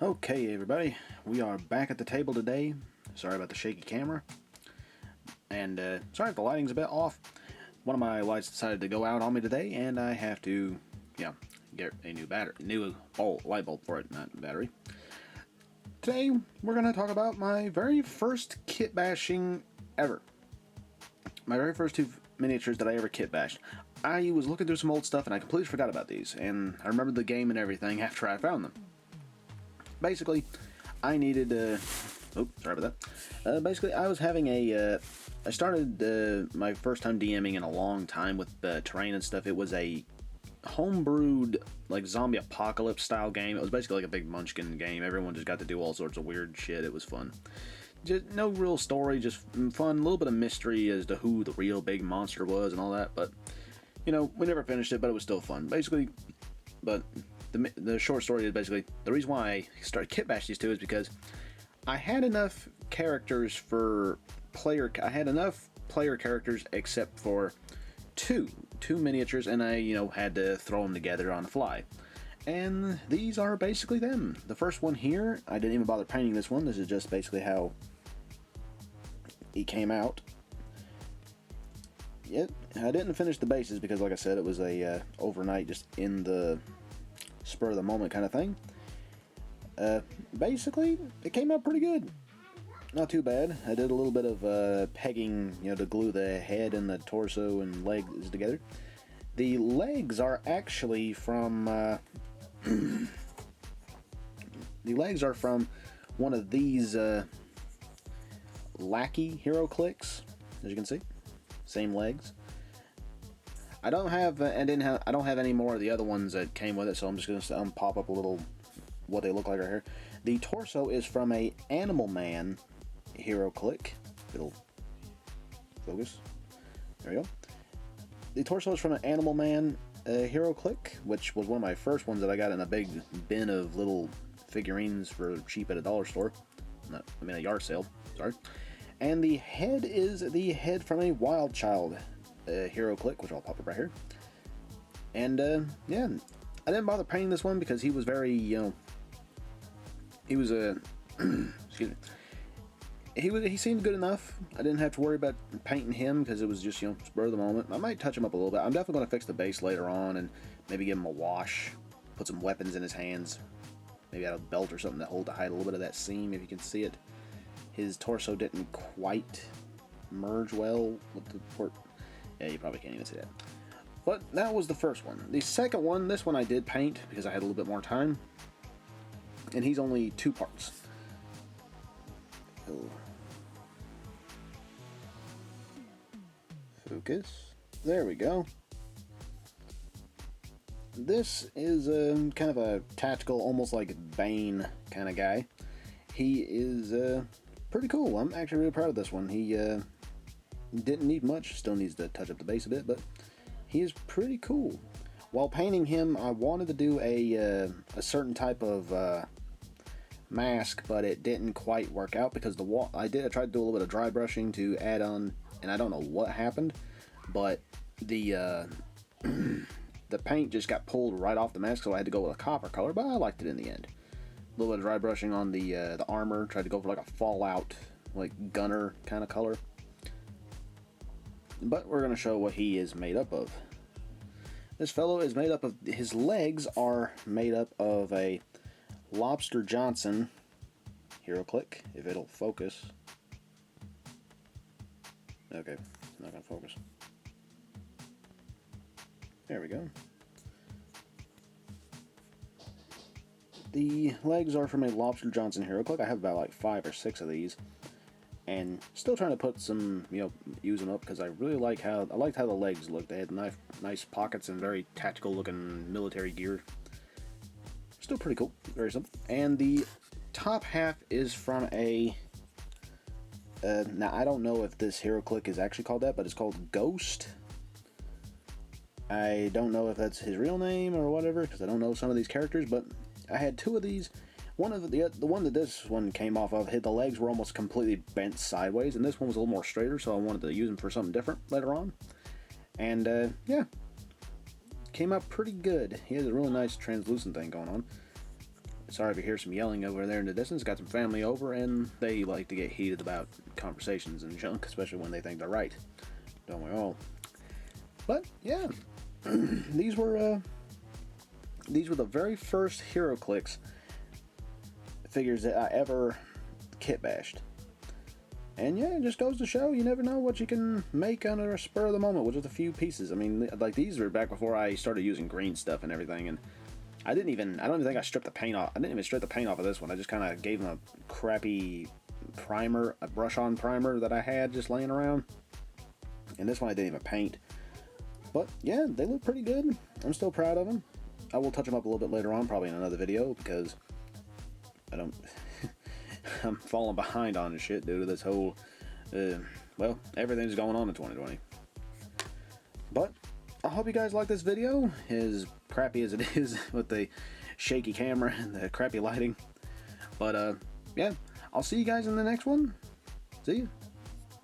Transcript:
Okay, everybody, we are back at the table today. Sorry about the shaky camera, and sorry if the lighting's a bit off. One of my lights decided to go out on me today, and I have to, get a new light bulb for it, not battery. Today, we're going to talk about my very first kit bashing ever. My very first two miniatures that I ever kit bashed. I was looking through some old stuff, and I completely forgot about these, and I remembered the game and everything after I found them. Basically, I needed sorry about that. Basically, I was having I started my first time DMing in a long time with terrain and stuff. It was a homebrewed, like, zombie apocalypse style game. It was basically like a big munchkin game. Everyone just got to do all sorts of weird shit. It was fun. Just no real story, just fun. A little bit of mystery as to who the real big monster was and all that. But, we never finished it, but it was still fun. Basically, but the short story is basically the reason why I started kitbashing these two is because I had enough characters for I had enough player characters except for two miniatures, and I had to throw them together on the fly. And these are basically them. The first one here, I didn't even bother painting this one. This is just basically how he came out. Yep, I didn't finish the bases because, like I said, it was a overnight, just in the spur of the moment kind of thing. Basically, it came out pretty good. Not too bad. I did a little bit of pegging, to glue the head and the torso and legs together. The legs are actually from the legs are from one of these Lackey hero clicks, as you can see. Same legs. I don't have any more of the other ones that came with it, so I'm just going to pop up a little what they look like right here. The torso is from a Animal Man hero click. It'll focus. There we go. The torso is from an Animal Man hero click, which was one of my first ones that I got in a big bin of little figurines for cheap at a dollar store. A yard sale. Sorry. And the head is the head from a Wild Child hero click, which I'll pop up right here. And yeah, I didn't bother painting this one because he was very, he was a excuse me. He seemed good enough. I didn't have to worry about painting him because it was just, spur of the moment. I might touch him up a little bit. I'm definitely going to fix the base later on and maybe give him a wash, put some weapons in his hands, maybe add a belt or something to hide a little bit of that seam if you can see it. His torso didn't quite merge well with the port. Yeah, you probably can't even see that. But that was the first one. The second one, this one I did paint because I had a little bit more time. And he's only 2 parts. Oh. Focus. There we go. This is kind of a tactical, almost like Bane kind of guy. He is pretty cool. I'm actually really proud of this one. He didn't need much. Still needs to touch up the base a bit, but he is pretty cool. While painting him, I wanted to do a certain type of mask, but it didn't quite work out because I tried to do a little bit of dry brushing to add on, and I don't know what happened, but the the paint just got pulled right off the mask, so I had to go with a copper color, but I liked it in the end. A little bit of dry brushing on the armor. Tried to go for like a Fallout, like gunner kind of color. But we're going to show what he is made up of. This fellow is made up of, his legs are made up of a Lobster Johnson hero click, if it'll focus. Okay, it's not going to focus. There we go. The legs are from a Lobster Johnson hero click. I have about like 5 or 6 of these, and still trying to put some, use them up because I really liked how the legs looked. They had nice pockets and very tactical looking military gear. Still pretty cool, very simple. And the top half is from a now I don't know if this hero click is actually called that, but it's called Ghost. I don't know if that's his real name or whatever because I don't know some of these characters, but I had 2 of these. One of the one that this one came off of, the legs were almost completely bent sideways, and this one was a little more straighter, so I wanted to use them for something different later on. And yeah, came out pretty good. He has a really nice translucent thing going on. sorry if you hear some yelling over there in the distance. Got some family over, and they like to get heated about conversations and junk, especially when they think they're right. Don't we all? But yeah, these were the very first HeroClix figures that I ever kitbashed. And yeah, it just goes to show you never know what you can make under a spur of the moment with just a few pieces. I mean, like these were back before I started using green stuff and everything, and I don't even think I stripped the paint off. I didn't even strip the paint off of this one. I just kind of gave them a crappy primer, a brush-on primer that I had just laying around. And this one I didn't even paint. But yeah, they look pretty good. I'm still proud of them. I will touch them up a little bit later on, probably in another video, because I don't... I'm falling behind on this shit due to this whole, well, everything's going on in 2020. But I hope you guys like this video, as crappy as it is with the shaky camera and the crappy lighting. But yeah, I'll see you guys in the next one. See you.